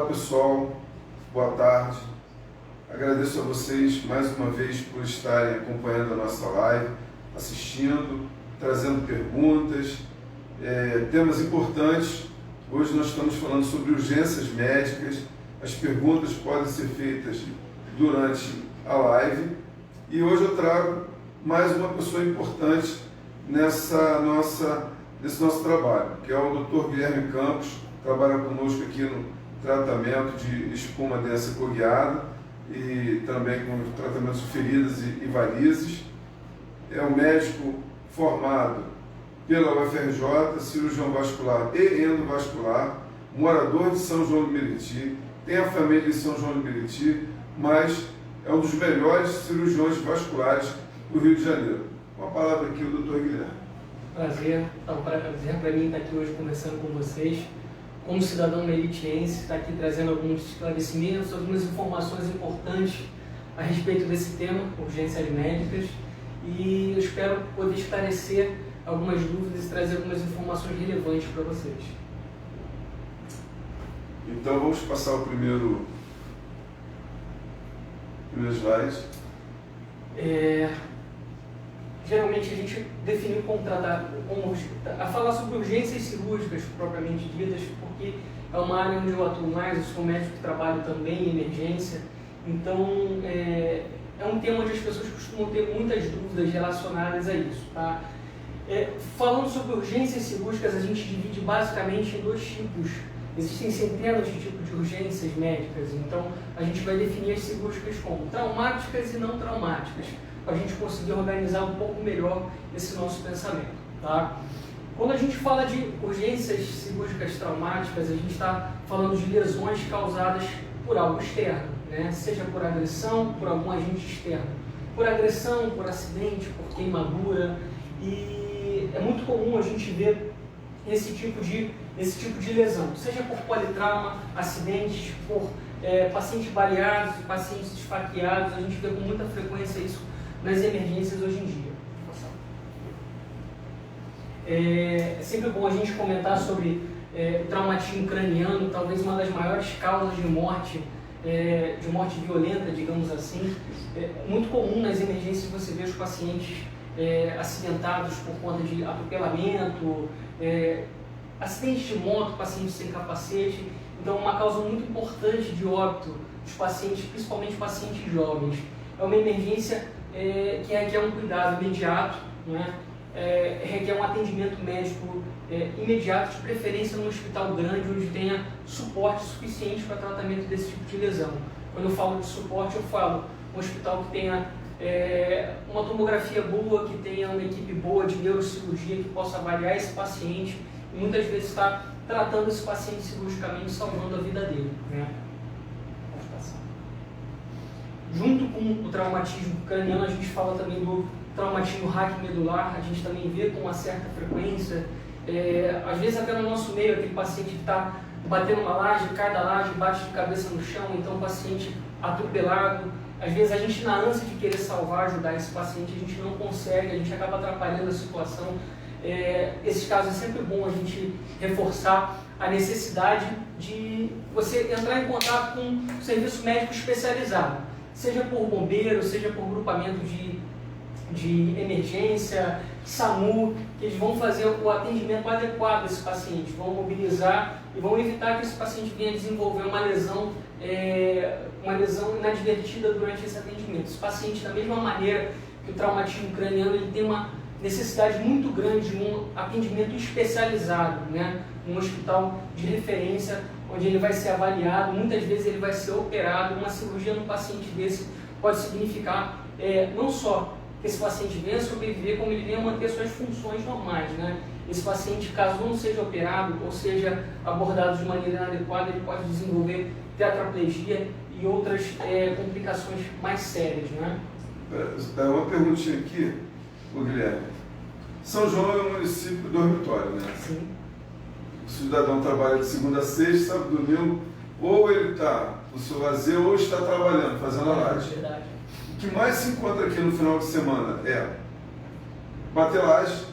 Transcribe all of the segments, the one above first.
Olá pessoal, boa tarde. Agradeço a vocês mais uma vez por estarem acompanhando a nossa live, assistindo, trazendo perguntas, temas importantes. Hoje nós estamos falando sobre urgências médicas. As perguntas podem ser feitas durante a live e hoje eu trago mais uma pessoa importante nesse nosso trabalho, que é o Dr. Guilherme Campos, que trabalha conosco aqui no tratamento de espuma densa cogueada e também com tratamentos de feridas e varizes. É um médico formado pela UFRJ, cirurgião vascular e endovascular, morador de São João do Meriti, tem a família em São João do Meriti, mas é um dos melhores cirurgiões vasculares do Rio de Janeiro. Com a palavra aqui o Dr. Guilherme. Prazer, é um prazer para mim estar aqui hoje conversando com vocês. Como cidadão meritiense, estar aqui trazendo alguns esclarecimentos, algumas informações importantes a respeito desse tema, urgências médicas, e eu espero poder esclarecer algumas dúvidas e trazer algumas informações relevantes para vocês. Então vamos passar o primeiro slide. Geralmente a gente definiu a falar sobre urgências cirúrgicas propriamente ditas, porque é uma área onde eu atuo mais, eu sou médico que trabalho também em emergência, então é um tema onde as pessoas costumam ter muitas dúvidas relacionadas a isso. Tá? Falando sobre urgências cirúrgicas, a gente divide basicamente em dois tipos. Existem centenas de tipos de urgências médicas, então a gente vai definir as cirúrgicas como traumáticas e não traumáticas, para a gente conseguir organizar um pouco melhor esse nosso pensamento. Tá? Quando a gente fala de urgências cirúrgicas traumáticas, a gente está falando de lesões causadas por algo externo, né? Seja por agressão, por algum agente externo. Por agressão, por acidente, por queimadura, e é muito comum a gente ver esse tipo de lesão, seja por politrauma, acidentes, por pacientes baleados, pacientes esfaqueados. A gente vê com muita frequência isso nas emergências hoje em dia. É sempre bom a gente comentar sobre o traumatismo craniano, talvez uma das maiores causas de morte violenta, digamos assim. É muito comum nas emergências você ver os pacientes acidentados por conta de atropelamento, acidentes de moto, pacientes sem capacete. Então, uma causa muito importante de óbito dos pacientes, principalmente pacientes jovens. É uma emergência que requer um cuidado imediato, né? Requer um atendimento médico imediato, de preferência num hospital grande, onde tenha suporte suficiente para tratamento desse tipo de lesão. Quando eu falo de suporte, eu falo um hospital que tenha uma tomografia boa, que tenha uma equipe boa de neurocirurgia que possa avaliar esse paciente e muitas vezes está tratando esse paciente cirurgicamente, salvando a vida dele, né? Junto com o traumatismo craniano, a gente fala também do traumatismo raquimedular. A gente também vê com uma certa frequência, às vezes até no nosso meio, aquele paciente que está batendo uma laje, cai da laje, bate de cabeça no chão, então o paciente atropelado. Às vezes a gente, na ânsia de querer salvar, ajudar esse paciente, a gente não consegue, a gente acaba atrapalhando a situação. Esses casos é sempre bom a gente reforçar a necessidade de você entrar em contato com um serviço médico especializado, seja por bombeiro, seja por grupamento de emergência, SAMU, que eles vão fazer o atendimento adequado desse paciente, vão mobilizar e vão evitar que esse paciente venha desenvolver uma lesão inadvertida durante esse atendimento. Esse paciente, da mesma maneira que o traumatismo craniano, ele tem uma necessidade muito grande de um atendimento especializado, né? Um hospital de referência, onde ele vai ser avaliado, muitas vezes ele vai ser operado. Uma cirurgia no paciente desse pode significar não só que esse paciente venha sobreviver, como ele venha manter suas funções normais, né? Esse paciente, caso não seja operado ou seja abordado de maneira inadequada, ele pode desenvolver tetraplegia e outras complicações mais sérias, né? Uma perguntinha aqui, Guilherme. São João é um município dormitório, né? Sim. O cidadão trabalha de segunda a sexta, sábado, domingo, ou ele está no seu lazer ou está trabalhando, fazendo a laje. Verdade. O que mais se encontra aqui no final de semana é bater laje,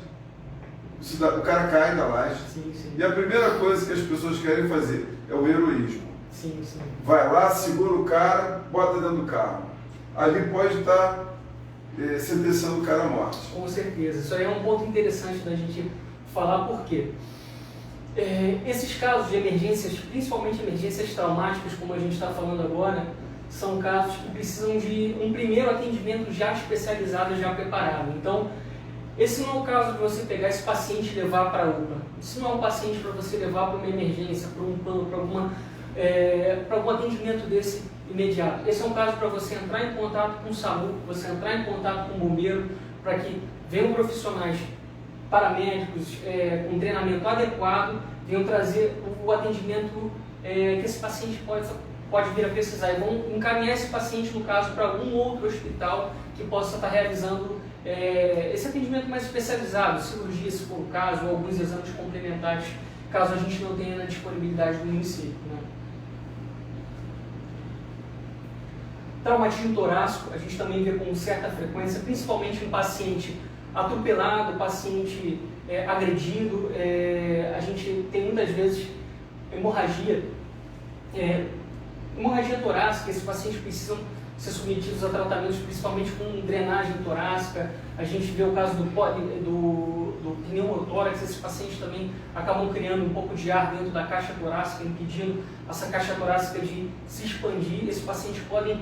o cara cai da laje, Sim. e a primeira coisa que as pessoas querem fazer é o heroísmo. Sim, sim. Vai lá, segura o cara, bota dentro do carro. Ali pode estar sentenciando o cara à morte. Com certeza. Isso aí é um ponto interessante da gente falar, porque esses casos de emergências, principalmente emergências traumáticas, como a gente está falando agora, são casos que precisam de um primeiro atendimento já especializado, já preparado. Então, esse não é o caso de você pegar esse paciente e levar para a UPA. Isso não é um paciente para você levar para uma emergência, para um plano, para algum atendimento desse imediato. Esse é um caso para você entrar em contato com o SAMU, você entrar em contato com o bombeiro, para que venham profissionais paramédicos com treinamento adequado, venham trazer o atendimento que esse paciente pode vir a precisar, e vão encaminhar esse paciente, no caso, para algum outro hospital que possa estar realizando esse atendimento mais especializado, cirurgia, se for o caso, ou alguns exames complementares, caso a gente não tenha na disponibilidade do município, né? Traumatismo torácico, a gente também vê com certa frequência, principalmente em paciente atropelado, paciente agredido. A gente tem muitas vezes hemorragia torácica. Esses pacientes precisam ser submetidos a tratamentos principalmente com drenagem torácica. A gente vê o caso do pneumotórax. Esses pacientes também acabam criando um pouco de ar dentro da caixa torácica, impedindo essa caixa torácica de se expandir. Esses pacientes podem,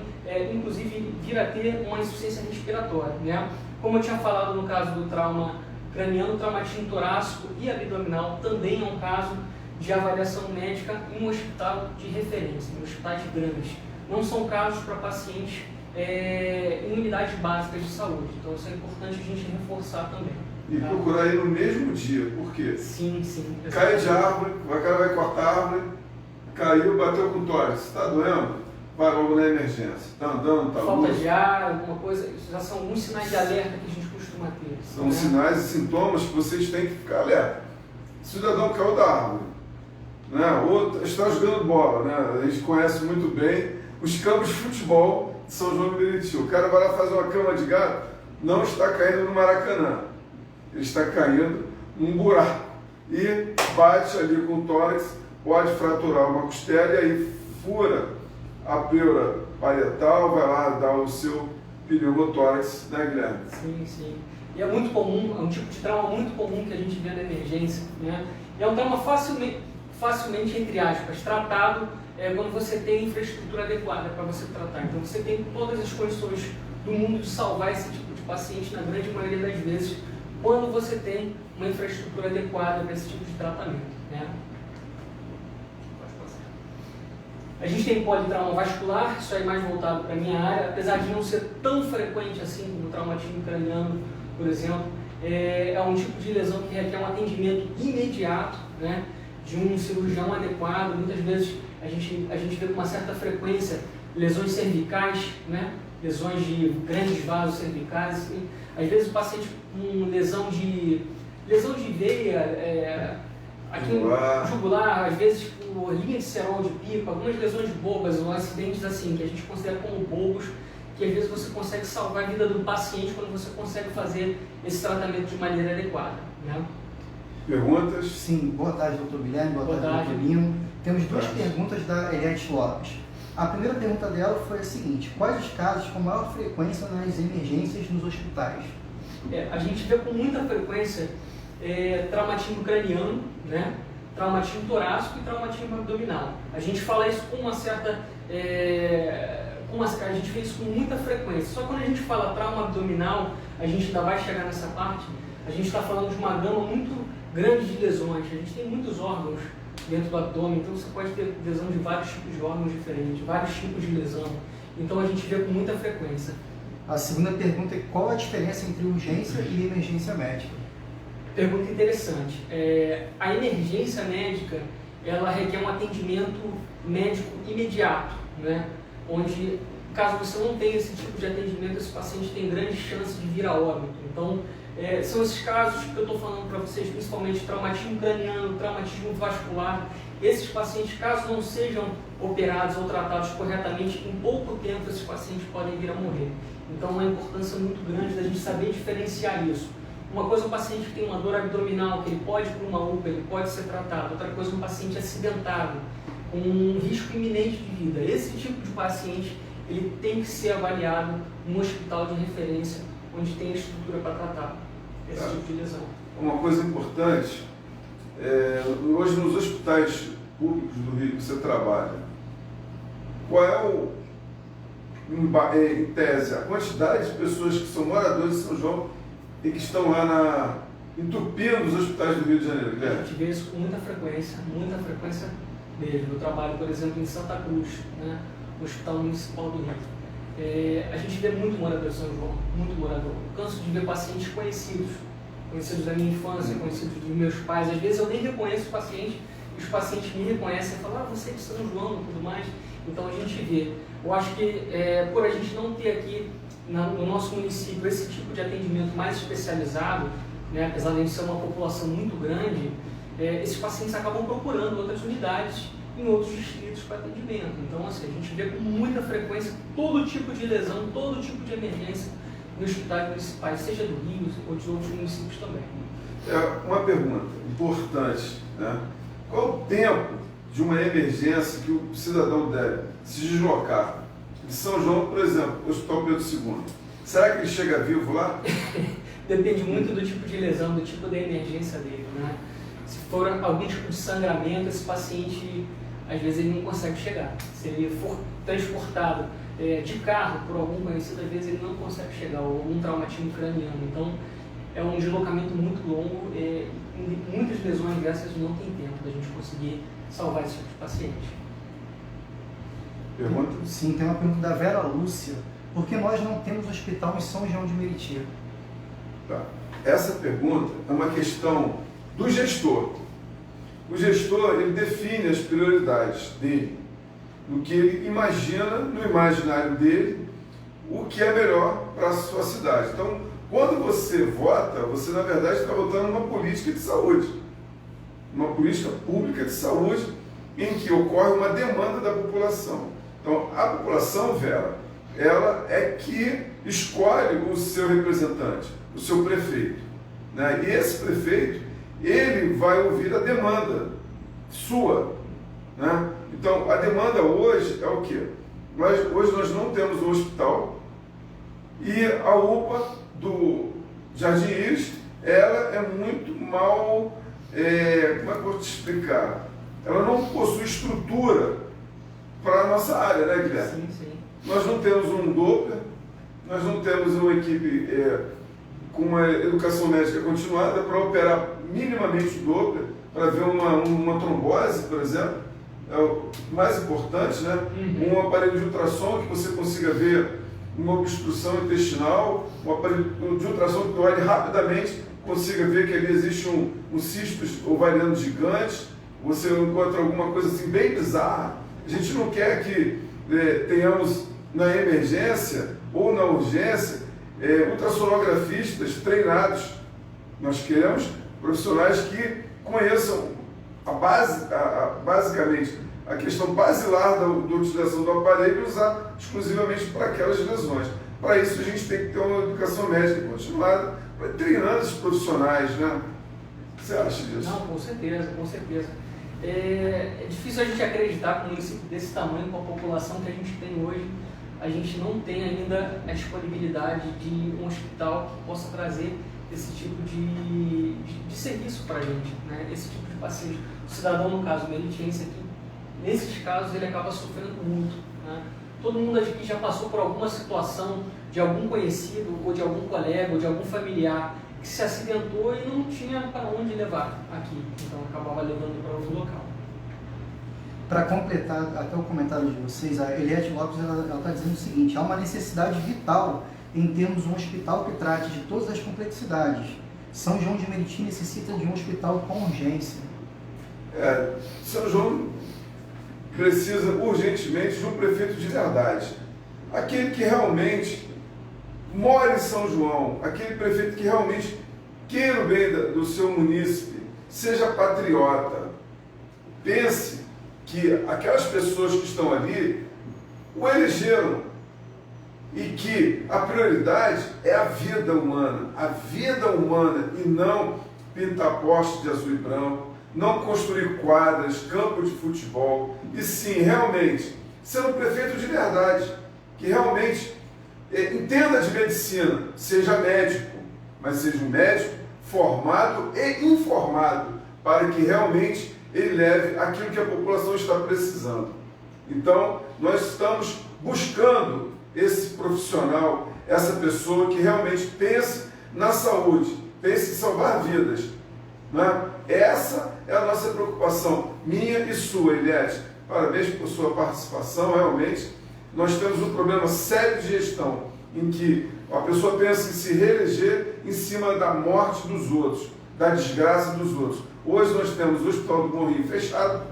inclusive, vir a ter uma insuficiência respiratória, né? Como eu tinha falado no caso do trauma craniano, traumatismo torácico e abdominal também é um caso de avaliação médica em um hospital de referência, em hospitais grandes. Não são casos para pacientes em unidades básicas de saúde. Então isso é importante a gente reforçar também. E procurar ir no mesmo dia, por quê? Sim. Cai de árvore, o cara vai cortar a árvore, caiu, bateu com o tórax, está doendo? Vai logo na emergência. Está andando, está falta de ar, alguma coisa, isso já são alguns sinais de alerta que a gente costuma ter. São sinais e sintomas que vocês têm que ficar alerta. O cidadão caiu da árvore, né? Ou está jogando bola, né? A gente conhece muito bem os campos de futebol de São João de Meriti. O cara vai lá fazer uma cama de gato, não está caindo no Maracanã, ele está caindo num buraco e bate ali com o tórax, pode fraturar uma costela e aí fura a pleura parietal, vai lá dar o seu pneumotórax, né, Guilherme? Sim. E é muito comum, é um tipo de trauma muito comum que a gente vê na emergência, né? E é um trauma facilmente, entre aspas, tratado quando você tem infraestrutura adequada para você tratar. Então você tem todas as condições do mundo de salvar esse tipo de paciente, na grande maioria das vezes, quando você tem uma infraestrutura adequada para esse tipo de tratamento, né? A gente tem politrauma vascular, isso aí mais voltado para a minha área, apesar de não ser tão frequente assim como o traumatismo craniano, por exemplo. É um tipo de lesão que requer um atendimento imediato, né, de um cirurgião adequado. Muitas vezes a gente vê com uma certa frequência lesões cervicais, né, lesões de grandes vasos cervicais. E, às vezes o paciente com lesão de veia, aqui no jugular, às vezes por linha de cerol de pipa, algumas lesões bobas ou acidentes assim, que a gente considera como bobos, que às vezes você consegue salvar a vida do paciente quando você consegue fazer esse tratamento de maneira adequada, né? Perguntas? Sim, boa tarde, doutor Guilherme, boa tarde, doutor Lino. Temos duas perguntas da Eliette Lopes. A primeira pergunta dela foi a seguinte: quais os casos com maior frequência nas emergências nos hospitais? A gente vê com muita frequência traumatismo craniano, né? Traumatismo torácico e traumatismo abdominal. A gente fala isso com uma certa... a gente vê isso com muita frequência. Só que quando a gente fala trauma abdominal, a gente ainda vai chegar nessa parte, a gente está falando de uma gama muito grande de lesões. A gente tem muitos órgãos dentro do abdômen, então você pode ter lesão de vários tipos de órgãos diferentes, vários tipos de lesão. Então a gente vê com muita frequência. A segunda pergunta é: qual a diferença entre urgência e emergência médica? Pergunta interessante. A emergência médica, ela requer um atendimento médico imediato, né? Onde, caso você não tenha esse tipo de atendimento, esse paciente tem grande chance de vir a óbito. Então, são esses casos que eu estou falando para vocês, principalmente traumatismo craniano, traumatismo vascular. Esses pacientes, caso não sejam operados ou tratados corretamente, em pouco tempo esses pacientes podem vir a morrer. Então, uma importância muito grande da gente saber diferenciar isso. Uma coisa é um paciente que tem uma dor abdominal, que ele pode ir para uma UPA, ele pode ser tratado. Outra coisa é um paciente acidentado, com um risco iminente de vida. Esse tipo de paciente ele tem que ser avaliado num hospital de referência, onde tem a estrutura para tratar esse tipo de lesão. Uma coisa importante, hoje nos hospitais públicos do Rio que você trabalha, qual é em tese, a quantidade de pessoas que são moradores de São João e que estão lá entupindo os hospitais do Rio de Janeiro, Guilherme? A gente vê isso com muita frequência mesmo. Eu trabalho, por exemplo, em Santa Cruz, né, no Hospital Municipal do Rio. A gente vê muito morador de São João, muito morador. Eu canso de ver pacientes conhecidos da minha infância, conhecidos dos meus pais. Às vezes eu nem reconheço os pacientes, e os pacientes me reconhecem e falam, você é de São João e tudo mais. Então a gente vê. Eu acho que por a gente não ter aqui no nosso município esse tipo de atendimento mais especializado, né, apesar de a gente ser uma população muito grande, esses pacientes acabam procurando outras unidades em outros distritos para atendimento. Então, assim, a gente vê com muita frequência todo tipo de lesão, todo tipo de emergência nos hospitais municipais, seja do Rio ou de outros municípios também. Uma pergunta importante, né? Qual o tempo de uma emergência que o cidadão deve se deslocar de São João, por exemplo, Hospital Pedro II? Será que ele chega vivo lá? Depende muito do tipo de lesão, do tipo de emergência dele, né? Se for algum tipo de sangramento, esse paciente, às vezes, ele não consegue chegar. Se ele for transportado de carro por algum conhecido, às vezes ele não consegue chegar, ou algum traumatismo craniano. Então, é um deslocamento muito longo e muitas lesões dessas não tem tempo da gente conseguir salvar esse tipo de paciente. Pergunta? Sim, tem uma pergunta da Vera Lúcia. Por que nós não temos hospital em São João de Meriti? Tá. Essa pergunta é uma questão do gestor. O gestor, ele define as prioridades dele, no que ele imagina, no imaginário dele, o que é melhor para a sua cidade. Então, quando você vota, você na verdade está votando numa política de saúde, uma política pública de saúde, em que ocorre uma demanda da população. Então, a população, Vera, ela é que escolhe o seu representante, o seu prefeito, né? E esse prefeito, ele vai ouvir a demanda sua, né? Então, a demanda hoje é o quê? Hoje nós não temos um hospital e a UPA do Jardim Iris, ela é muito mal, como é que eu vou te explicar? Ela não possui estrutura para a nossa área, né, Guilherme? Sim, sim. Nós não temos um Doppler, nós não temos uma equipe com uma educação médica continuada para operar minimamente o Doppler, para ver uma trombose, por exemplo, é o mais importante, né? Um aparelho de ultrassom que você consiga ver uma obstrução intestinal, um aparelho de ultrassom que olhe rapidamente, consiga ver que ali existe um cistos ovariano gigante, você encontra alguma coisa assim bem bizarra. A gente não quer que tenhamos na emergência ou na urgência ultrassonografistas treinados. Nós queremos profissionais que conheçam basicamente a questão basilar da utilização do aparelho e usar exclusivamente para aquelas lesões. Para isso a gente tem que ter uma educação médica continuada, treinando esses profissionais, né? O que você acha disso? Não, com certeza, com certeza. É difícil a gente acreditar que um município desse tamanho, com a população que a gente tem hoje, a gente não tem ainda a disponibilidade de um hospital que possa trazer esse tipo de serviço para a gente, né? Esse tipo de paciente. O cidadão, no caso, meritiense aqui, nesses casos ele acaba sofrendo muito, né? Todo mundo aqui já passou por alguma situação de algum conhecido, ou de algum colega, ou de algum familiar que se acidentou e não tinha para onde levar aqui, então acabava levando para outro local. Para completar até o comentário de vocês, a Eliette Lopes está dizendo o seguinte: há uma necessidade vital em termos um hospital que trate de todas as complexidades. São João de Meriti necessita de um hospital com urgência. São João precisa urgentemente de um prefeito de verdade. Aquele que realmente mora em São João, aquele prefeito que realmente queira o bem do seu munícipe, seja patriota. Pense que aquelas pessoas que estão ali o elegeram e que a prioridade é a vida humana e não pintar poste de azul e branco, não construir quadras, campos de futebol, e sim, realmente, ser um prefeito de verdade, que realmente entenda de medicina, seja médico, mas seja um médico formado e informado, para que realmente ele leve aquilo que a população está precisando. Então, nós estamos buscando esse profissional, essa pessoa que realmente pense na saúde, pense em salvar vidas. Não é? Essa é a nossa preocupação, minha e sua, Eliette. Parabéns por sua participação, realmente. Nós temos um problema sério de gestão, em que a pessoa pensa em se reeleger em cima da morte dos outros, da desgraça dos outros. Hoje nós temos o Hospital do Bom Rio fechado,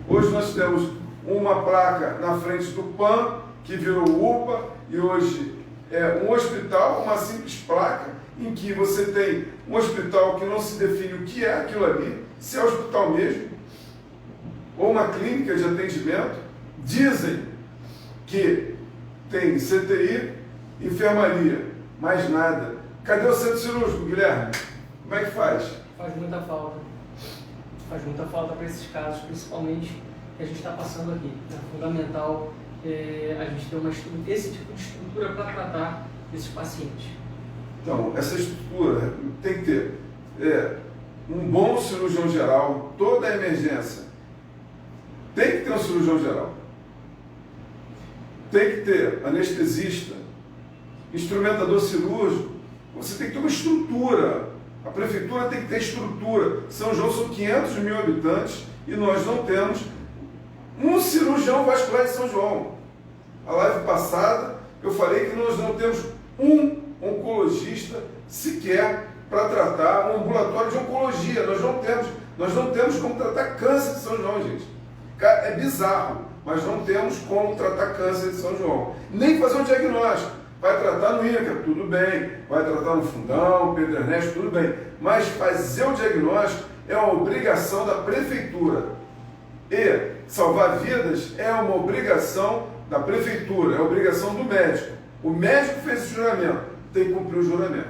hoje nós temos uma placa na frente do PAN, que virou UPA, e hoje é um hospital, uma simples placa, em que você tem um hospital que não se define o que é aquilo ali, se é hospital mesmo, ou uma clínica de atendimento. Dizem que tem CTI, enfermaria, mais nada. Cadê o centro cirúrgico, Guilherme? Como é que faz? Faz muita falta. Faz muita falta para esses casos, principalmente que a gente está passando aqui. É fundamental a gente ter esse tipo de estrutura para tratar esses pacientes. Então, essa estrutura tem que ter um bom cirurgião geral, toda a emergência. Tem que ter um cirurgião geral. Tem que ter anestesista, instrumentador cirúrgico. Você tem que ter uma estrutura. A prefeitura tem que ter estrutura. São João são 500 mil habitantes e nós não temos um cirurgião vascular de São João. A live passada eu falei que nós não temos um oncologista sequer para tratar um ambulatório de oncologia. Nós não temos como tratar câncer de São João, gente. É bizarro, mas não temos como tratar câncer de São João. Nem fazer um diagnóstico. Vai tratar no INCA, tudo bem. Vai tratar no Fundão, Pedro Ernesto, tudo bem. Mas fazer o diagnóstico é uma obrigação da prefeitura. E salvar vidas é uma obrigação da prefeitura, é uma obrigação do médico. O médico fez esse juramento, tem que cumprir o juramento.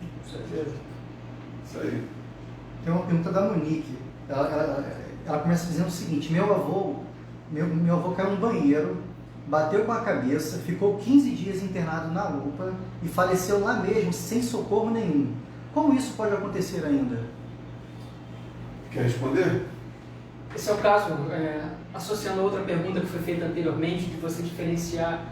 Com certeza. Isso aí. Tem uma pergunta da Monique. Ela começa dizendo o seguinte: meu avô caiu no banheiro, bateu com a cabeça, ficou 15 dias internado na UPA e faleceu lá mesmo, sem socorro nenhum. Como isso pode acontecer ainda? Quer responder? Esse é o caso, associando a outra pergunta que foi feita anteriormente, de você diferenciar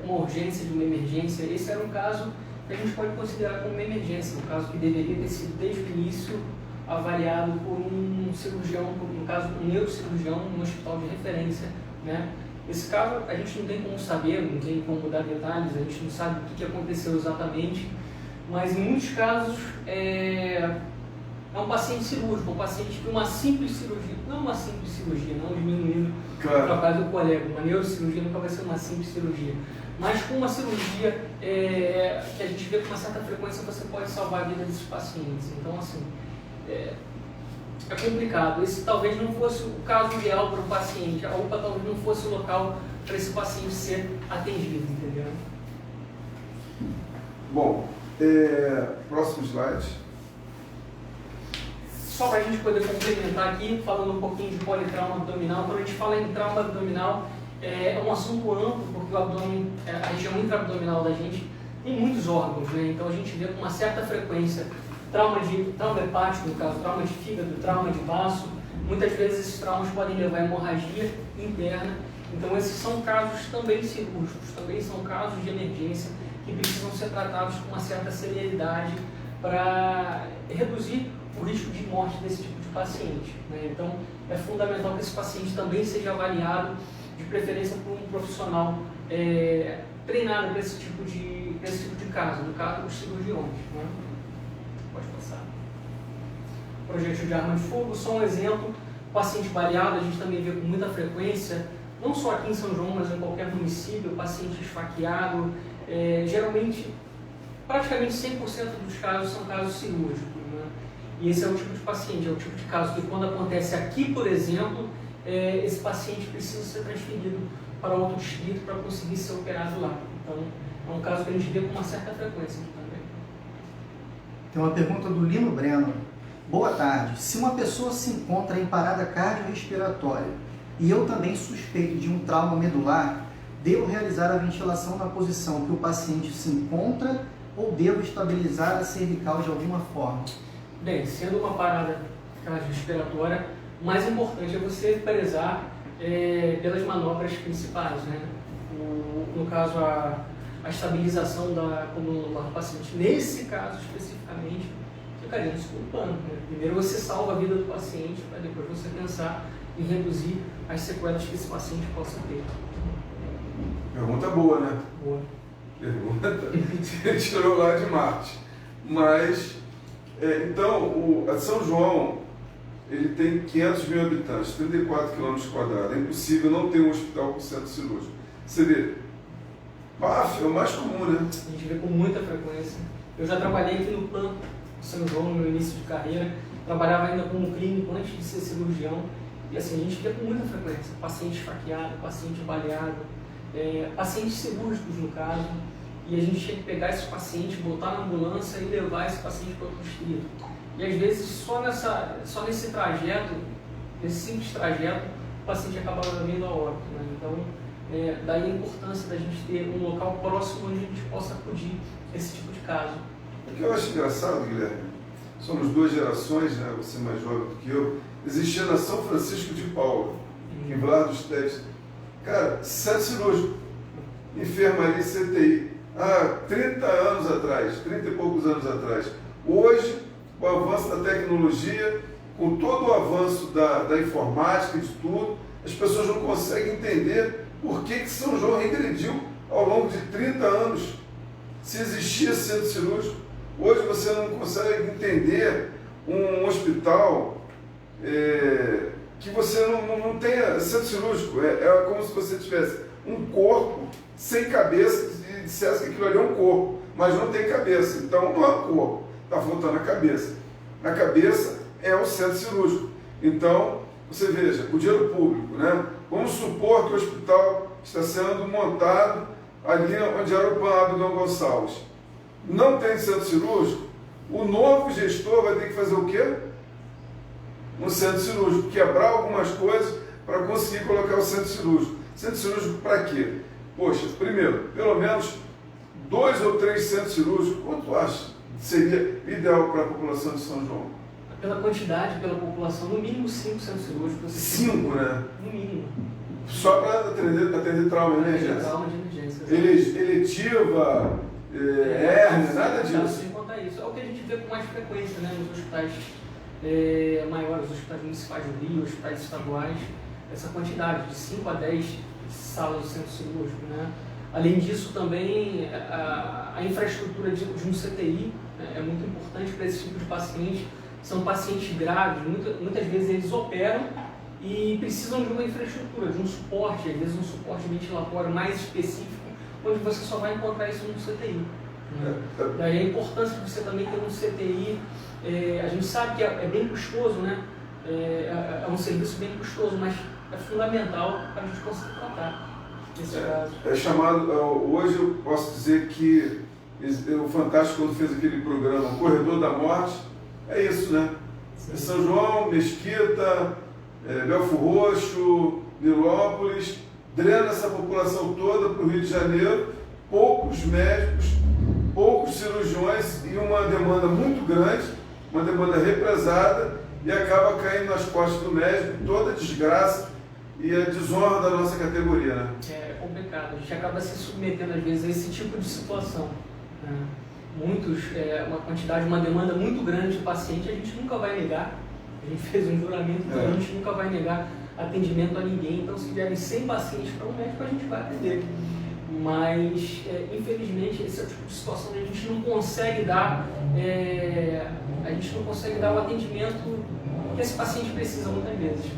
uma urgência de uma emergência. Esse era um caso que a gente pode considerar como uma emergência, um caso que deveria ter sido desde o início avaliado por um cirurgião, no caso um neurocirurgião, num hospital de referência, né? Esse caso a gente não tem como saber, não tem como dar detalhes, a gente não sabe o que aconteceu exatamente, mas em muitos casos é um paciente cirúrgico, um paciente que uma simples cirurgia, não diminuindo o trabalho do colega, uma neurocirurgia nunca vai ser uma simples cirurgia, mas com uma cirurgia que a gente vê com uma certa frequência você pode salvar a vida desses pacientes. Então, assim, é complicado. Esse talvez não fosse o caso ideal para o paciente, a UPA talvez não fosse o local para esse paciente ser atendido, entendeu? Bom, próximo slide. Só para a gente poder complementar aqui, falando um pouquinho de politrauma abdominal. Quando a gente fala em trauma abdominal, é um assunto amplo, porque o abdômen, a região intraabdominal da gente tem muitos órgãos, né? Então a gente vê com uma certa frequência trauma hepático, no caso, trauma de fígado, trauma de baço. Muitas vezes esses traumas podem levar a hemorragia interna. Então esses são casos também cirúrgicos, também são casos de emergência que precisam ser tratados com uma certa celeridade para reduzir o risco de morte desse tipo de paciente, né? Então é fundamental que esse paciente também seja avaliado, de preferência por um profissional treinado para esse tipo de caso, no caso os cirurgiões, né? Pode passar. Projeto de arma de fogo, só um exemplo. Paciente baleado, a gente também vê com muita frequência, não só aqui em São João, mas em qualquer município, paciente esfaqueado. Geralmente, praticamente 100% dos casos são casos cirúrgicos, né? E esse é o tipo de paciente, é o tipo de caso que quando acontece aqui, por exemplo, esse paciente precisa ser transferido para outro distrito para conseguir ser operado lá. Então, é um caso que a gente vê com uma certa frequência aqui também. Tem uma pergunta do Lino Breno. Boa tarde. Se uma pessoa se encontra em parada cardiorrespiratória e eu também suspeito de um trauma medular, devo realizar a ventilação na posição que o paciente se encontra ou devo estabilizar a cervical de alguma forma? Bem, sendo uma parada cardiorrespiratória, o mais importante é você prezar pelas manobras principais, né? No caso, a estabilização da coluna do paciente. Nesse caso, especificamente, ficaríamos com o plano. Né? Primeiro você salva a vida do paciente, para depois você pensar em reduzir as sequelas que esse paciente possa ter. Pergunta boa, né? Boa. Pergunta. Você tirou lá de Marte. Mas, então, a São João, ele tem 500 mil habitantes, 34 km². É impossível não ter um hospital com centro cirúrgico. Você vê, PAF é o mais comum, né? A gente vê com muita frequência. Eu já trabalhei aqui no plano São João no meu início de carreira, trabalhava ainda como clínico antes de ser cirurgião, e assim, a gente vê com muita frequência paciente esfaqueado, paciente baleado, pacientes cirúrgicos no caso, e a gente tinha que pegar esse paciente, botar na ambulância e levar esse paciente para outro distrito. E às vezes só nesse trajeto, nesse simples trajeto, o paciente acabava vindo a óbito. Né? Então, daí a importância da gente ter um local próximo onde a gente possa acudir esse tipo de caso. O que eu acho engraçado, Guilherme, somos duas gerações, né? Você mais jovem do que eu, existia na São Francisco de Paula, em Vilar dos Teles. Cara, centro cirúrgico, enfermaria CTI, há 30 anos atrás, 30 e poucos anos atrás. Hoje, com o avanço da tecnologia, com todo o avanço da informática e de tudo, as pessoas não conseguem entender por que São João regrediu ao longo de 30 anos. Se existia centro cirúrgico, hoje você não consegue entender um hospital que você não tenha centro cirúrgico. É como se você tivesse um corpo sem cabeça e dissesse que aquilo ali é um corpo, mas não tem cabeça. Então não é um corpo, está faltando a cabeça. A cabeça é o centro cirúrgico. Então, você veja, o dinheiro público, né? Vamos supor que o hospital está sendo montado ali onde era o Plano Abdon Gonçalves. Não tem centro cirúrgico, o novo gestor vai ter que fazer o quê? Um centro cirúrgico, quebrar algumas coisas para conseguir colocar o centro cirúrgico. Centro cirúrgico para quê? Poxa, primeiro, pelo menos 2 ou 3 centros cirúrgicos, quanto tu acha seria ideal para a população de São João? Pela quantidade, pela população, no mínimo 5 centros cirúrgicos. 5, né? No mínimo. Só para atender trauma e emergência. Trauma de emergência. Eletiva, hérnia, nada disso. Sem contar isso. É o que a gente vê com mais frequência, né, nos hospitais maiores, hospitais municipais do Rio, hospitais estaduais, essa quantidade de 5 a 10 salas de centro cirúrgico, né? Além disso, também a infraestrutura de um CTI, né, é muito importante para esse tipo de paciente. São pacientes graves, muitas vezes eles operam e precisam de uma infraestrutura, de um suporte, às vezes um suporte ventilatório mais específico, onde você só vai encontrar isso no CTI. Daí a importância de você também ter um CTI, a gente sabe que é bem custoso, né? É um serviço bem custoso, mas é fundamental para a gente conseguir tratar esse caso. É chamado, hoje eu posso dizer que o Fantástico, quando fez aquele programa, o Corredor da Morte, é isso, né? É São João, Mesquita, Belfo Roxo, Nilópolis, drena essa população toda para o Rio de Janeiro, poucos médicos, poucos cirurgiões e uma demanda muito grande, uma demanda represada, e acaba caindo nas costas do médico toda a desgraça e a desonra da nossa categoria, né? É complicado, a gente acaba se submetendo às vezes a esse tipo de situação, né? Uma quantidade, uma demanda muito grande de paciente, a gente nunca vai negar, a gente fez um juramento, então a gente nunca vai negar atendimento a ninguém, então se vierem 100 pacientes para um médico, a gente vai atender. Mas, infelizmente, esse é o tipo de situação que a gente não consegue dar, o atendimento que esse paciente precisa muitas vezes.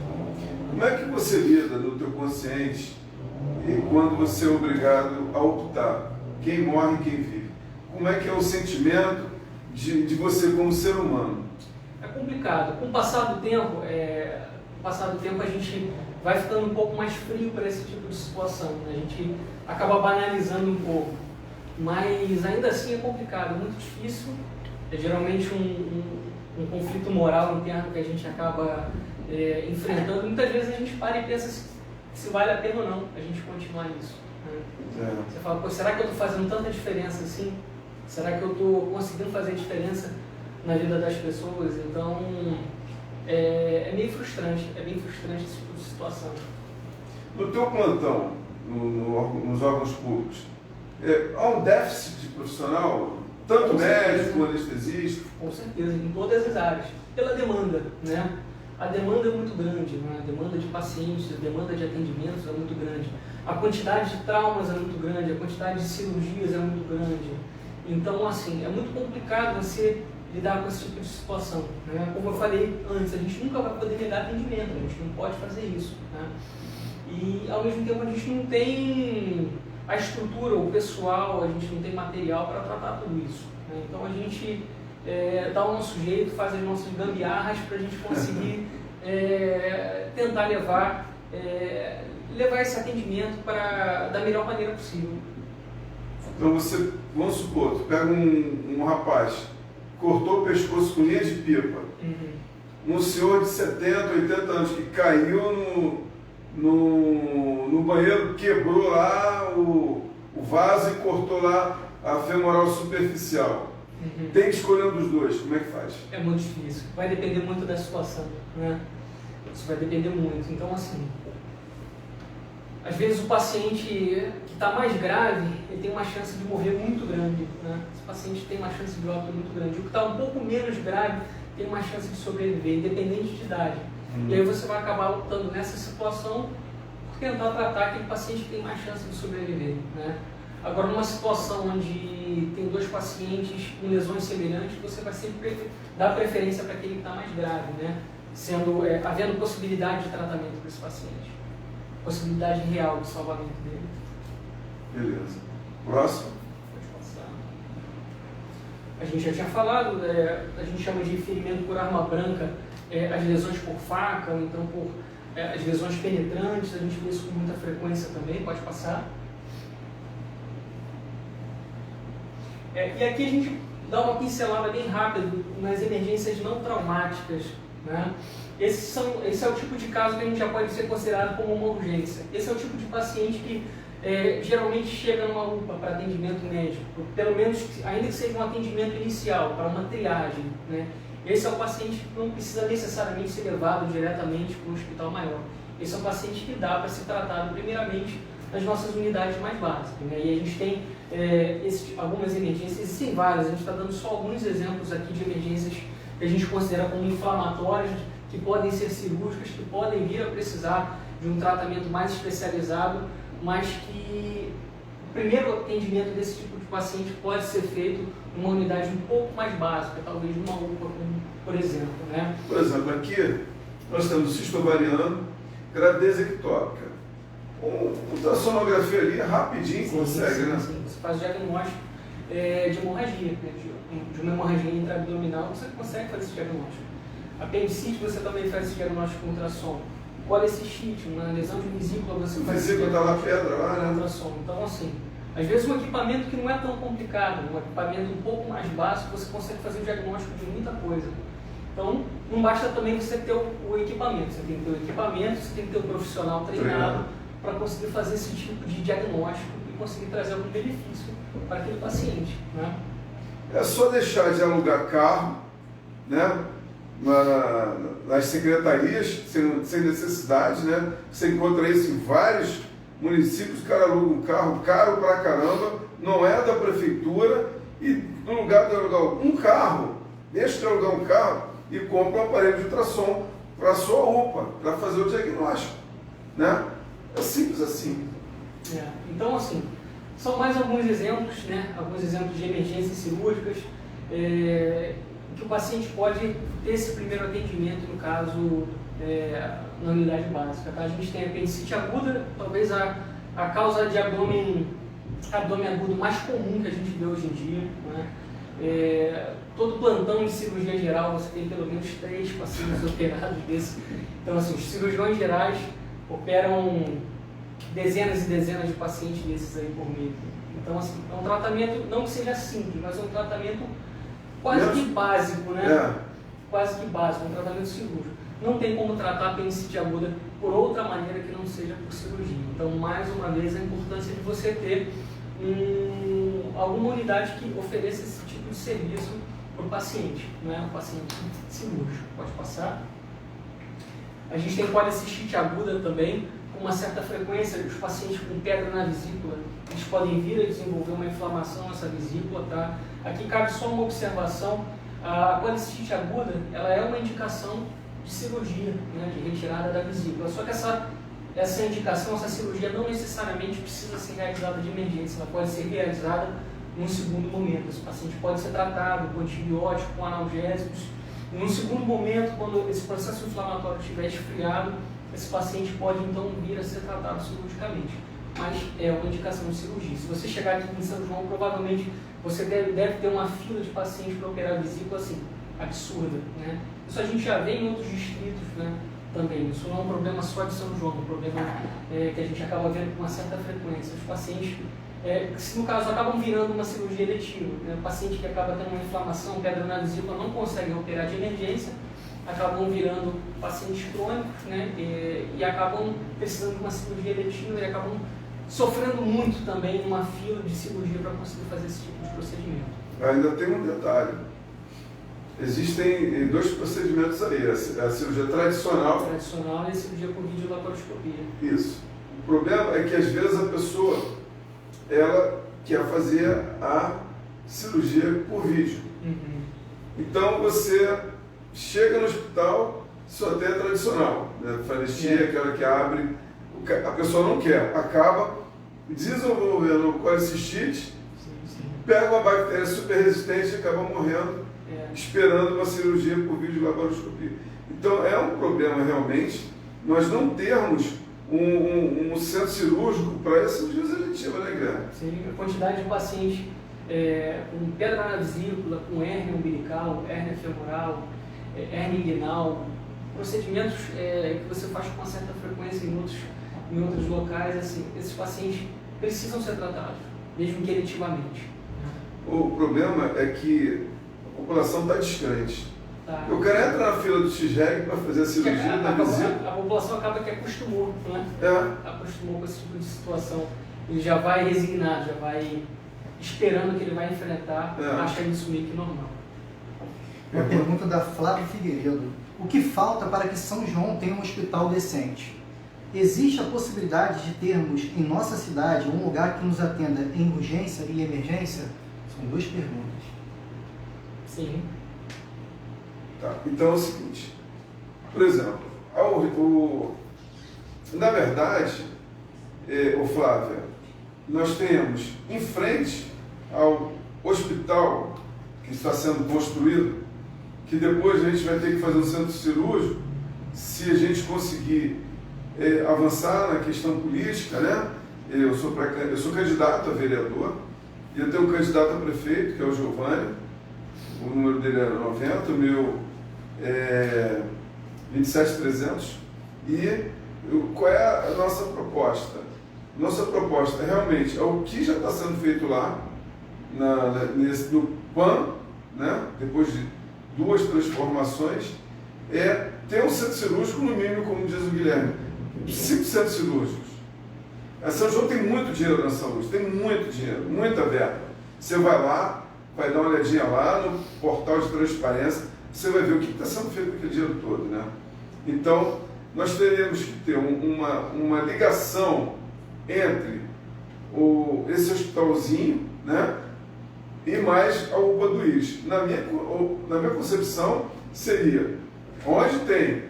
Como é que você lida no teu consciente e quando você é obrigado a optar quem morre e quem vive? Como é que é o sentimento de você como ser humano? É complicado. Com o passar do tempo, a gente vai ficando um pouco mais frio para esse tipo de situação, né? A gente acaba banalizando um pouco, mas ainda assim é complicado, é muito difícil. É geralmente um conflito moral interno que a gente acaba enfrentando. Muitas vezes a gente para e pensa se vale a pena ou não a gente continuar nisso. Né? Você fala, pô, será que eu estou fazendo tanta diferença assim? Será que eu estou conseguindo fazer diferença na vida das pessoas? Então, é meio frustrante, esse tipo de situação. No teu plantão, nos órgãos públicos, há um déficit profissional, tanto médico, anestesista? Com certeza, em todas as áreas, pela demanda, né? A demanda é muito grande, né? A demanda de pacientes, a demanda de atendimentos é muito grande, a quantidade de traumas é muito grande, a quantidade de cirurgias é muito grande. Então, assim, é muito complicado você lidar com esse tipo de situação. Né? Como eu falei antes, a gente nunca vai poder negar atendimento, a gente não pode fazer isso. Né? E, ao mesmo tempo, a gente não tem a estrutura, o pessoal, a gente não tem material para tratar tudo isso. Né? Então, a gente dá o nosso jeito, faz as nossas gambiarras para a gente conseguir tentar levar esse atendimento da melhor maneira possível. Então você, vamos supor, tu pega um rapaz, cortou o pescoço com linha de pipa, um senhor de 70, 80 anos que caiu no banheiro, quebrou lá o vaso e cortou lá a femoral superficial. Tem que escolher um dos dois, como é que faz? É muito difícil, vai depender muito da situação, né? Isso vai depender muito, então assim, às vezes o paciente que está mais grave, ele tem uma chance de morrer muito grande, né? Esse paciente tem uma chance de óbito muito grande. O que está um pouco menos grave tem uma chance de sobreviver, independente de idade. E aí você vai acabar optando nessa situação por tentar tratar aquele paciente que tem mais chance de sobreviver, né? Agora, numa situação onde tem dois pacientes com lesões semelhantes, você vai sempre dar preferência para aquele que está mais grave, né? Havendo possibilidade de tratamento para esse paciente. Possibilidade real de salvamento dele. Beleza. Próximo. Pode passar. A gente já tinha falado, a gente chama de ferimento por arma branca, as lesões por faca, ou então por as lesões penetrantes, a gente vê isso com muita frequência também, pode passar. E aqui a gente dá uma pincelada bem rápida nas emergências não traumáticas, né? Esse é o tipo de caso que a gente já pode ser considerado como uma urgência. Esse é o tipo de paciente que geralmente chega numa UPA para atendimento médico, pelo menos, ainda que seja um atendimento inicial, para uma triagem, né? Esse é o paciente que não precisa necessariamente ser levado diretamente para um hospital maior. Esse é um paciente que dá para ser tratado primeiramente nas nossas unidades mais básicas, né? E a gente tem algumas emergências, existem várias, a gente está dando só alguns exemplos aqui de emergências que a gente considera como inflamatórias, que podem ser cirúrgicas, que podem vir a precisar de um tratamento mais especializado, mas que o primeiro atendimento desse tipo de paciente pode ser feito numa unidade um pouco mais básica, talvez numa UPA, por exemplo, né? Por exemplo, aqui nós temos cisto ovariano, gravidez ectópica. Ultrassonografia ali, rapidinho consegue, né? Sim. Você faz o diagnóstico de hemorragia, né? De uma hemorragia intraabdominal, você consegue fazer esse diagnóstico. Apendicite, você também faz esse diagnóstico com ultrassom. Policistite, uma lesão de vesícula, você faz esse diagnóstico. Tá lá pedra lá, né? Ultrassom. Então, assim, às vezes um equipamento que não é tão complicado, um equipamento um pouco mais básico, você consegue fazer o diagnóstico de muita coisa. Então, não basta também você ter o equipamento, você tem que ter o equipamento, você tem que ter um profissional treinado para conseguir fazer esse tipo de diagnóstico e conseguir trazer algum benefício para aquele paciente, né? É só deixar de alugar carro, né? Nas secretarias, sem necessidade, né? Você encontra isso em vários municípios, o cara aluga um carro caro pra caramba, não é da prefeitura, e no lugar de alugar um carro, deixa de alugar um carro e compra um aparelho de ultrassom para a sua UPA, para fazer o diagnóstico, né? É simples assim. Então, assim, são mais alguns exemplos, né? Alguns exemplos de emergências cirúrgicas, que o paciente pode ter esse primeiro atendimento, no caso, na unidade básica. Tá? A gente tem a apendicite aguda, talvez a causa de abdômen agudo mais comum que a gente vê hoje em dia, né? Todo plantão de cirurgia geral, você tem pelo menos 3 pacientes operados desse. Então, assim, os cirurgiões gerais operam dezenas e dezenas de pacientes desses aí por mês. Então, assim, é um tratamento, não que seja simples, mas é um tratamento quase que básico, né? É. Quase que básico, um tratamento cirúrgico. Não tem como tratar a apendicite aguda por outra maneira que não seja por cirurgia. Então, mais uma vez, a importância de você ter alguma unidade que ofereça esse tipo de serviço para o paciente, não é um paciente cirúrgico. Pode passar. A gente tem policistite aguda também, com uma certa frequência. Os pacientes com pedra na vesícula, eles podem vir a desenvolver uma inflamação nessa vesícula, tá? Aqui cabe só uma observação. A policistite aguda, ela é uma indicação de cirurgia, né, de retirada da vesícula. Só que essa indicação, essa cirurgia não necessariamente precisa ser realizada de emergência, ela pode ser realizada num segundo momento. Esse paciente pode ser tratado com antibiótico, com analgésicos. Num segundo momento, quando esse processo inflamatório estiver esfriado, esse paciente pode então vir a ser tratado cirurgicamente. Mas é uma indicação de cirurgia. Se você chegar aqui em São João, provavelmente você deve ter uma fila de pacientes para operar a vesícula assim, absurda, né? Isso a gente já vê em outros distritos, né, também. Isso não é um problema só de São João, é um problema que a gente acaba vendo com uma certa frequência. Os pacientes, se no caso acabam virando uma cirurgia eletiva, né? O paciente que acaba tendo uma inflamação, pedra na vesícula, não consegue operar de emergência, acabam virando pacientes crônicos, né, e acabam precisando de uma cirurgia eletiva e acabam sofrendo muito também numa fila de cirurgia para conseguir fazer esse tipo de procedimento. Ainda tem um detalhe. Existem dois procedimentos aí, a cirurgia tradicional. Tradicional e a cirurgia por videolaparoscopia. Isso. O problema é que às vezes a pessoa, ela quer fazer a cirurgia por vídeo. Uhum. Então você chega no hospital, só tem a tradicional, né? Fanestia, aquela que abre, a pessoa não quer, acaba desenvolvendo colicistite, pega uma bactéria super resistente e acaba morrendo, esperando uma cirurgia por videolaparoscopia. Então é um problema realmente nós não termos um centro cirúrgico para essa cirurgia seletiva, né, Guilherme? Sim, a quantidade de pacientes com pedra na vesícula, com hérnia umbilical, hérnia femoral, hérnia inguinal, procedimentos que você faz com uma certa frequência em outros locais, assim, esses pacientes precisam ser tratados, mesmo que eletivamente. O problema é que a população está distante. Tá. O cara entra na fila do X-Reg para fazer a cirurgia da vesícula. A população acaba que acostumou, né? Acostumou com esse tipo de situação. Ele já vai resignado, já vai esperando que ele vai enfrentar, acha isso meio que normal. Uma pergunta da Flávia Figueiredo. O que falta para que São João tenha um hospital decente? Existe a possibilidade de termos em nossa cidade um lugar que nos atenda em urgência e emergência? São duas perguntas. Sim. Tá. Então é o seguinte, por exemplo, na verdade, Flávia, nós temos em frente ao hospital que está sendo construído, que depois a gente vai ter que fazer um centro cirúrgico, se a gente conseguir avançar na questão política, né? Eu sou candidato a vereador, e eu tenho um candidato a prefeito, que é o Giovanni, o número dele era 90, o meu 27300. E qual é a nossa proposta? Nossa proposta realmente é o que já está sendo feito lá, no PAN, né? Depois de 2 transformações, ter um centro cirúrgico, no mínimo, como diz o Guilherme, 5 centros cirúrgicos. A São João tem muito dinheiro na saúde, tem muito dinheiro, muita verba. Você vai lá, vai dar uma olhadinha lá no portal de transparência, você vai ver o que está sendo feito com aquele dinheiro todo, né? Então, nós teremos que ter uma ligação entre esse hospitalzinho, né, e mais a UPA do IS. Na minha concepção, seria onde tem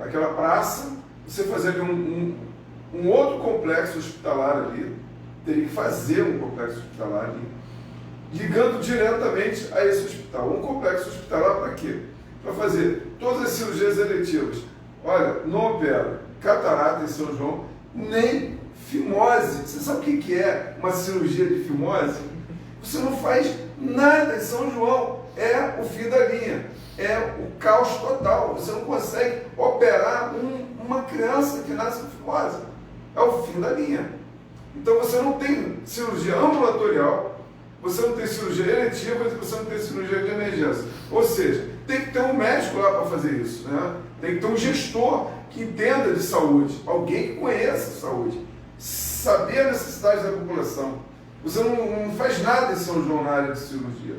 aquela praça, você fazer ali um outro complexo hospitalar ali, teria que fazer um complexo hospitalar ali, ligando diretamente a esse hospital. Um complexo hospitalar para quê? Para fazer todas as cirurgias eletivas. Olha, não opera catarata em São João, nem fimose. Você sabe o que é uma cirurgia de fimose? Você não faz nada em São João. É o fim da linha. É o caos total. Você não consegue operar uma criança que nasce com fimose. É o fim da linha. Então você não tem cirurgia ambulatorial, você não tem cirurgia eletiva e você não tem cirurgia de emergência. Ou seja, tem que ter um médico lá para fazer isso, né? Tem que ter um gestor que entenda de saúde, alguém que conheça a saúde, saber a necessidade da população. Você não faz nada em São João na área de cirurgia.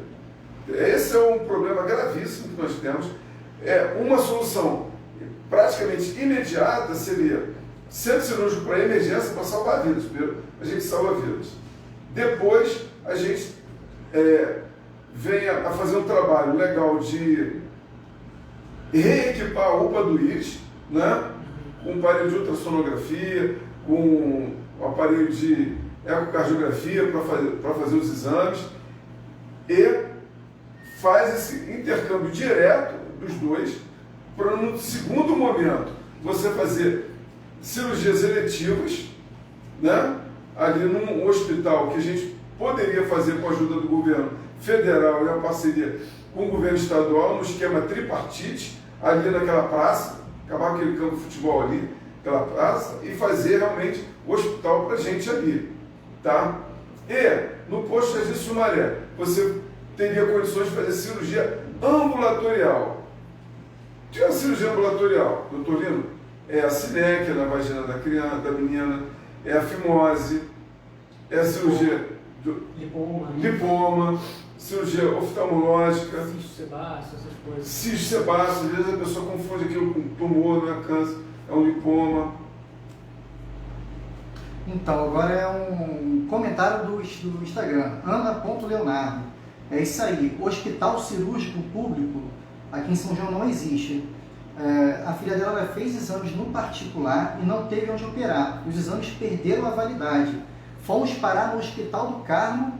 Esse é um problema gravíssimo que nós temos. Uma solução praticamente imediata seria centro cirúrgico para emergência para salvar vidas. Primeiro, a gente salva vidas. Depois, a gente venha a fazer um trabalho legal de reequipar a UPA do IRIS, né? Com um aparelho de ultrassonografia, com um aparelho de ecocardiografia para fazer os exames, e faz esse intercâmbio direto dos dois, para no segundo momento você fazer cirurgias eletivas, né? Ali num hospital que a gente poderia fazer com a ajuda do governo federal e a parceria com o governo estadual, no esquema tripartite, ali naquela praça, acabar aquele campo de futebol ali, aquela praça, e fazer realmente o hospital para a gente ali, tá? E no posto de Sumaré, você teria condições de fazer cirurgia ambulatorial. O que é a cirurgia ambulatorial, doutor Lino? É a sinéquia na vagina da criança, da menina, é a fimose, é a cirurgia do lipoma, cirurgia oftalmológica, cisto sebáceo, essas coisas. Cisto sebáceo, às vezes a pessoa confunde aquilo com tumor, não é câncer, é um lipoma. Então, agora é um comentário do Instagram, Ana.Leonardo. É isso aí, hospital cirúrgico público aqui em São João não existe. A filha dela fez exames no particular e não teve onde operar. Os exames perderam a validade. Fomos parar no Hospital do Carmo,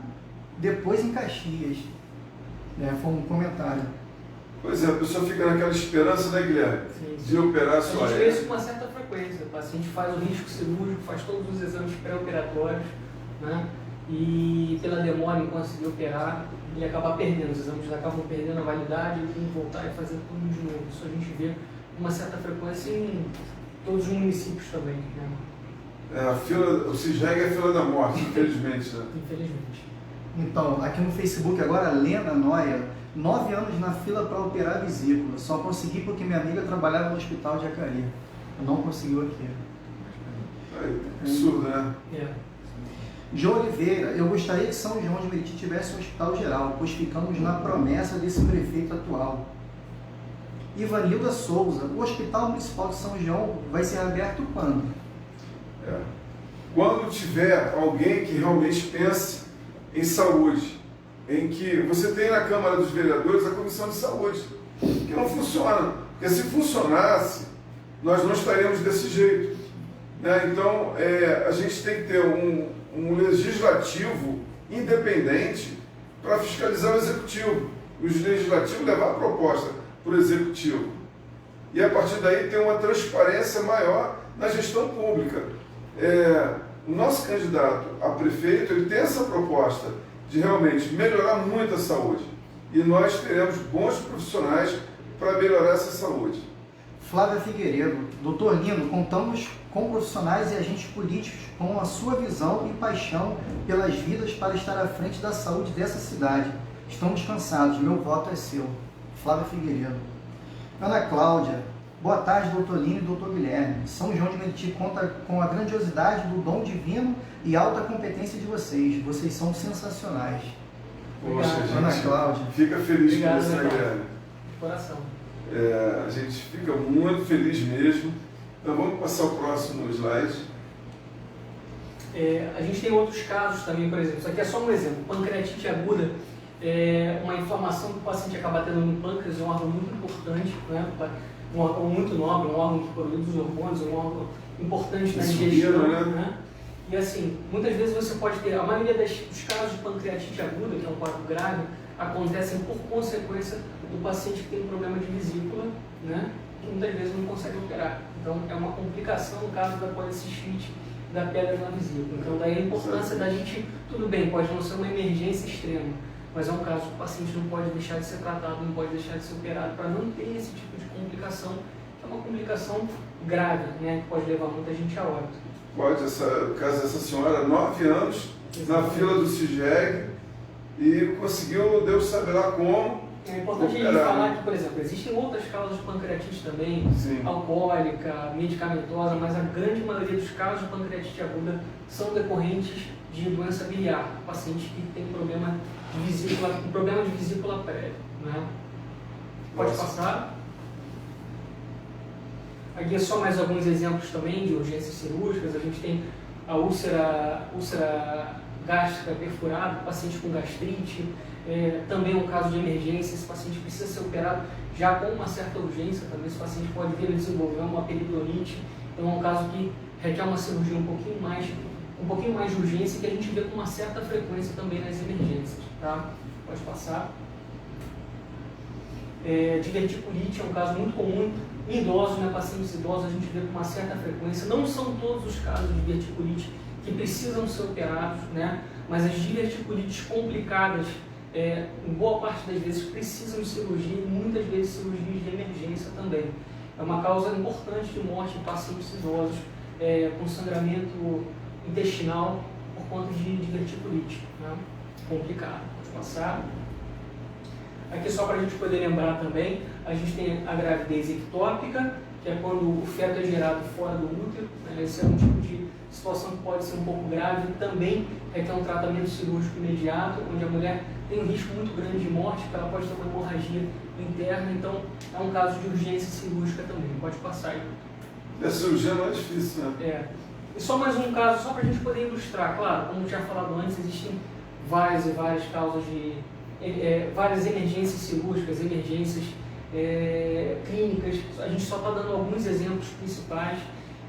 depois em Caxias. Foi um comentário. Pois é, a pessoa fica naquela esperança, né, Guilherme? Sim. De operar só. A gente vê isso com uma certa frequência. O paciente faz o risco cirúrgico, faz todos os exames pré-operatórios, né? E pela demora em conseguir operar, ele acaba perdendo. Os exames acabam perdendo a validade e tem que voltar e fazer tudo de novo. Isso a gente vê com uma certa frequência em todos os municípios também, né? O CISREG é a fila da morte, infelizmente, né? Infelizmente. Então, aqui no Facebook agora, Lena Noia, 9 anos na fila para operar a vesícula. Só consegui porque minha amiga trabalhava no hospital de Jacareí. Não conseguiu aqui. Absurdo, né? João Oliveira, eu gostaria que São João de Meriti tivesse um hospital geral, pois ficamos na promessa desse prefeito atual. Ivanilda Souza, o Hospital Municipal de São João vai ser aberto quando? Quando tiver alguém que realmente pense em saúde, em que você tem na Câmara dos Vereadores a Comissão de Saúde, que não funciona, porque se funcionasse, nós não estaríamos desse jeito, né? Então, a gente tem que ter um legislativo independente para fiscalizar o executivo, o legislativo levar a proposta para o executivo, e a partir daí ter uma transparência maior na gestão pública. O nosso candidato a prefeito, ele tem essa proposta de realmente melhorar muito a saúde, e nós teremos bons profissionais para melhorar essa saúde. Flávia Figueiredo, doutor Lino, contamos com profissionais e agentes políticos com a sua visão e paixão pelas vidas para estar à frente da saúde dessa cidade. Estamos cansados, meu voto é seu. Flávia Figueiredo. Ana Cláudia, boa tarde, doutor Lino e doutor Guilherme. São João de Meriti conta com a grandiosidade do dom divino e alta competência de vocês. Vocês são sensacionais. Poxa, gente, Ana Cláudia. Fica feliz com você, Ana Guilherme. De coração. A gente fica muito feliz mesmo. Então vamos passar o próximo slide. A gente tem outros casos também, por exemplo, isso aqui é só um exemplo, pancreatite aguda, uma inflamação que o paciente acaba tendo no pâncreas, é um órgão muito importante, né? Um órgão muito nobre, um órgão que produz os hormônios, um órgão importante na digestão, né? E assim, muitas vezes você pode ter, a maioria dos casos de pancreatite aguda, que é um quadro grave, acontecem por consequência do paciente que tem um problema de vesícula, né? Que muitas vezes não consegue operar. Então é uma complicação no caso da policistite da pedra na vesícula. Então daí a importância da gente, tudo bem, pode não ser uma emergência extrema, mas é um caso que o paciente não pode deixar de ser tratado, não pode deixar de ser operado para não ter esse tipo de complicação, que é uma complicação grave, né? Que pode levar muita gente a óbito. Pode, o caso dessa senhora, 9 anos, na fila do CISREG, e conseguiu, Deus sabe lá como. É importante a gente falar que, por exemplo, existem outras causas de pancreatite também, Sim. alcoólica, medicamentosa, mas a grande maioria dos casos de pancreatite aguda são decorrentes de doença biliar, pacientes que têm problema de vesícula prévia. Né? Pode passar. Aqui é só mais alguns exemplos também de urgências cirúrgicas. A gente tem a úlcera gástrica perfurada, paciente com gastrite, também um caso de emergência, esse paciente precisa ser operado já com uma certa urgência, também esse paciente pode vir a desenvolver uma peritonite, então é um caso que requer uma cirurgia um pouquinho mais de urgência, que a gente vê com uma certa frequência também nas emergências, tá? Pode passar. Diverticulite é um caso muito comum em idosos, né? Pacientes idosos a gente vê com uma certa frequência, não são todos os casos de diverticulite que precisam ser operados, né? Mas as diverticulites complicadas, em boa parte das vezes precisam de cirurgia e muitas vezes cirurgias de emergência também. É uma causa importante de morte em pacientes idosos com sangramento intestinal por conta de diverticulite, né? Complicado. Pode passar. Aqui só para a gente poder lembrar também, a gente tem a gravidez ectópica, que é quando o feto é gerado fora do útero, né? Esse é um tipo de situação que pode ser um pouco grave, também requer um tratamento cirúrgico imediato, onde a mulher tem um risco muito grande de morte, porque ela pode ter uma hemorragia interna, então é um caso de urgência cirúrgica também, pode passar aí. A cirurgia não é difícil, né? E só mais um caso, só para a gente poder ilustrar, claro, como já falado antes, existem várias causas de várias emergências cirúrgicas, emergências clínicas. A gente só está dando alguns exemplos principais,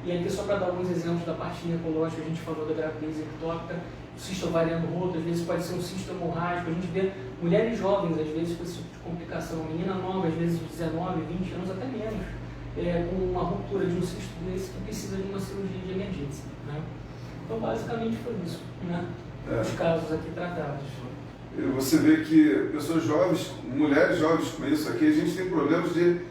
e aqui só para dar alguns exemplos da parte ginecológica, a gente falou da gravidez ectópica, o cisto ovariano roto, às vezes pode ser um cisto hemorrágico, a gente vê mulheres jovens, às vezes, com esse tipo de complicação, menina nova, às vezes de 19, 20 anos, até menos, com uma ruptura de um cisto desse que precisa de uma cirurgia de emergência, né? Então, basicamente foi isso, né? Os casos aqui tratados. Você vê que pessoas jovens, mulheres jovens com isso aqui, a gente tem problemas de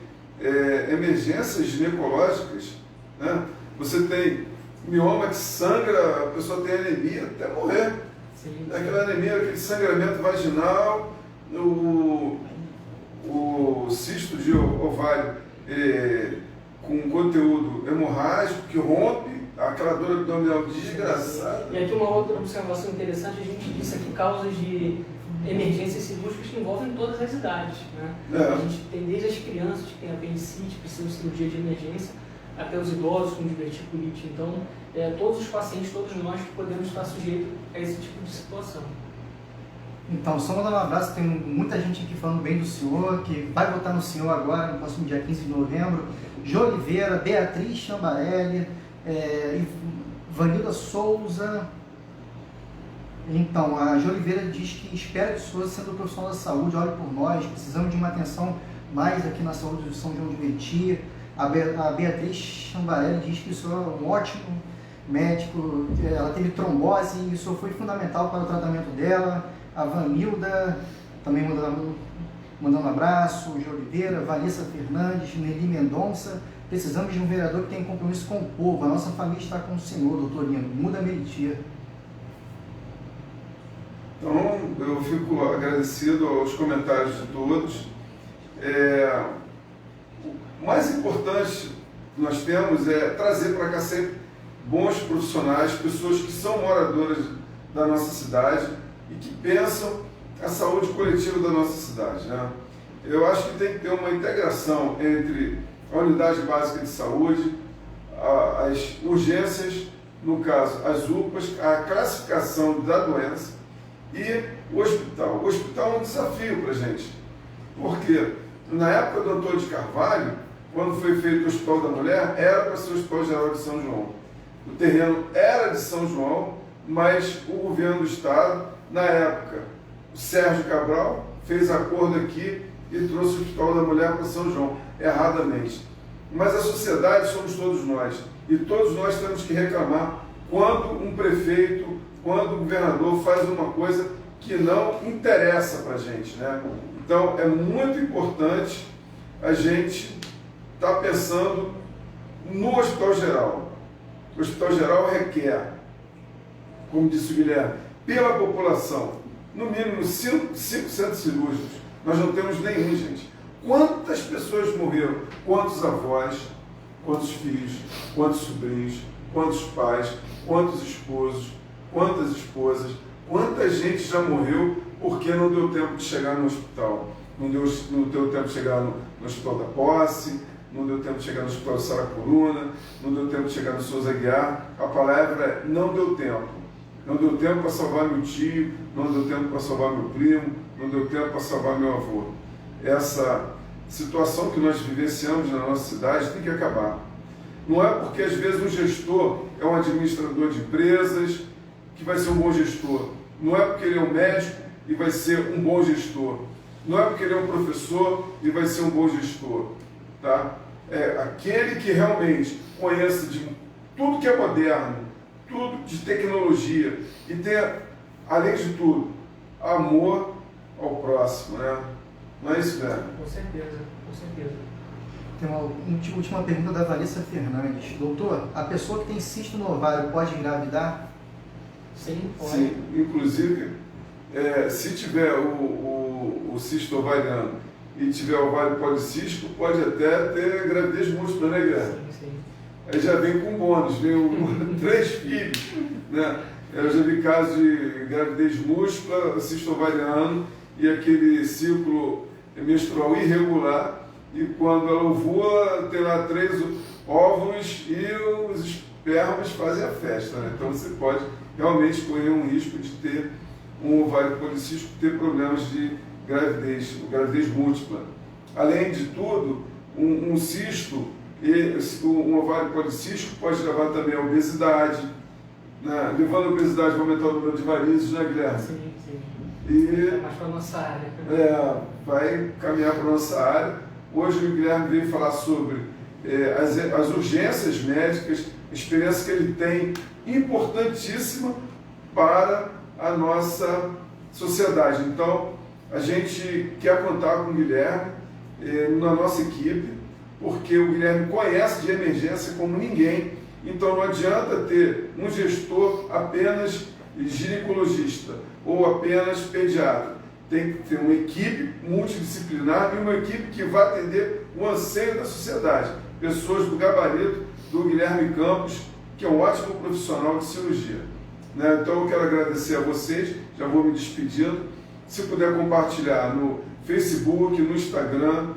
emergências ginecológicas, né? Você tem mioma que sangra, a pessoa tem anemia até morrer. Sim. Aquela anemia, aquele sangramento vaginal, o cisto de ovário com conteúdo hemorrágico que rompe, aquela dor abdominal desgraçada. E aqui uma outra observação interessante, a gente disse aqui causas de emergências cirúrgicas que envolvem todas as idades, né? A gente tem desde as crianças que têm apendicite, precisam de cirurgia de emergência, até os idosos com diverticulite. Então, todos os pacientes, todos nós que podemos estar sujeitos a esse tipo de situação. Então, só mandar um abraço, tem muita gente aqui falando bem do senhor, que vai votar no senhor agora, no próximo dia 15 de novembro. Jô Oliveira, Beatriz Chambarelli, Vanilda Souza. Então, a Jô Oliveira diz que espera que o senhor, sendo profissional da saúde, olhe por nós, precisamos de uma atenção mais aqui na saúde do São João de Meriti. A Beatriz Chambarelli diz que o senhor é um ótimo médico, ela teve trombose e isso foi fundamental para o tratamento dela. A Vanilda também mandando um abraço. Jô Oliveira, Vanessa Fernandes, Nelly Mendonça. Precisamos de um vereador que tenha compromisso com o povo. A nossa família está com o senhor, doutor Lino. Muda Meriti. Então, eu fico agradecido aos comentários de todos. O mais importante que nós temos é trazer para cá sempre bons profissionais, pessoas que são moradoras da nossa cidade e que pensam a saúde coletiva da nossa cidade, né? Eu acho que tem que ter uma integração entre a unidade básica de saúde, as urgências, no caso, as UPAs, a classificação da doença e o hospital. O hospital é um desafio para a gente, porque na época do Antônio de Carvalho, quando foi feito o Hospital da Mulher, era para ser o Hospital Geral de São João. O terreno era de São João, mas o governo do estado, na época, o Sérgio Cabral, fez acordo aqui e trouxe o Hospital da Mulher para São João, erradamente. Mas a sociedade somos todos nós, e todos nós temos que reclamar quando um prefeito, quando o governador faz uma coisa que não interessa para a gente, né? Então, é muito importante a gente estar pensando no Hospital Geral. O Hospital Geral requer, como disse o Guilherme, pela população, no mínimo 5 centros cirúrgicos. Nós não temos nenhum, gente. Quantas pessoas morreram? Quantos avós, quantos filhos, quantos sobrinhos, quantos pais, quantos esposos, quantas esposas, quanta gente já morreu porque não deu tempo de chegar no hospital. Não deu tempo de chegar no Hospital da Posse, não deu tempo de chegar no Hospital de Saracuruna, não deu tempo de chegar no Souza Aguiar. A palavra é não deu tempo. Não deu tempo para salvar meu tio, não deu tempo para salvar meu primo, não deu tempo para salvar meu avô. Essa situação que nós vivenciamos na nossa cidade tem que acabar. Não é porque às vezes um gestor é um administrador de empresas que vai ser um bom gestor. Não é porque ele é um médico e vai ser um bom gestor. Não é porque ele é um professor e vai ser um bom gestor. Tá? É aquele que realmente conheça de tudo que é moderno, tudo de tecnologia e ter, além de tudo, amor ao próximo, né? Não é isso, velho? Com certeza, com certeza. Tem uma última pergunta da Vanessa Fernandes. Doutor, a pessoa que tem cisto no ovário pode engravidar? Sim, pode. Sim, inclusive, se tiver o cisto ovariano e tiver ovário policístico, pode até ter gravidez múltipla, né, Guilherme? Sim, sim. Aí já vem com bônus, vem 3 filhos, né? Eu já vi casos de gravidez múltipla, cisto ovariano e aquele ciclo menstrual irregular, e quando ela ovula, tem lá 3 óvulos e os espermas fazem a festa, né? Então você pode realmente correr um risco de ter um ovário policístico, ter problemas de gravidez múltipla. Além de tudo, um cisto, um ovário policístico pode levar também a obesidade, né? Levando a obesidade vai aumentar o número de varizes, né, Guilherme? Sim, sim. E É mais para a nossa área. vai caminhar para a nossa área. Hoje o Guilherme veio falar sobre as urgências médicas, experiência que ele tem importantíssima para a nossa sociedade. Então, a gente quer contar com o Guilherme na nossa equipe, porque o Guilherme conhece de emergência como ninguém. Então, não adianta ter um gestor apenas ginecologista ou apenas pediatra. Tem que ter uma equipe multidisciplinar e uma equipe que vai atender o anseio da sociedade. Pessoas do gabarito do Guilherme Campos, que é um ótimo profissional de cirurgia. Né? Então eu quero agradecer a vocês, já vou me despedindo. Se puder compartilhar no Facebook, no Instagram,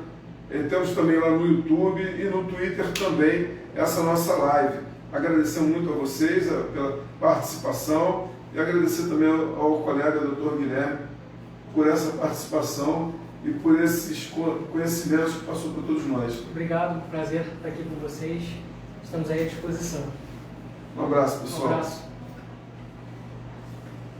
temos também lá no YouTube e no Twitter também essa nossa live. Agradecer muito a vocês pela participação e agradecer também ao colega Dr. Guilherme por essa participação e por esses conhecimentos que passou para todos nós. Obrigado, prazer estar aqui com vocês. Estamos aí à disposição. Um abraço, pessoal. Um abraço.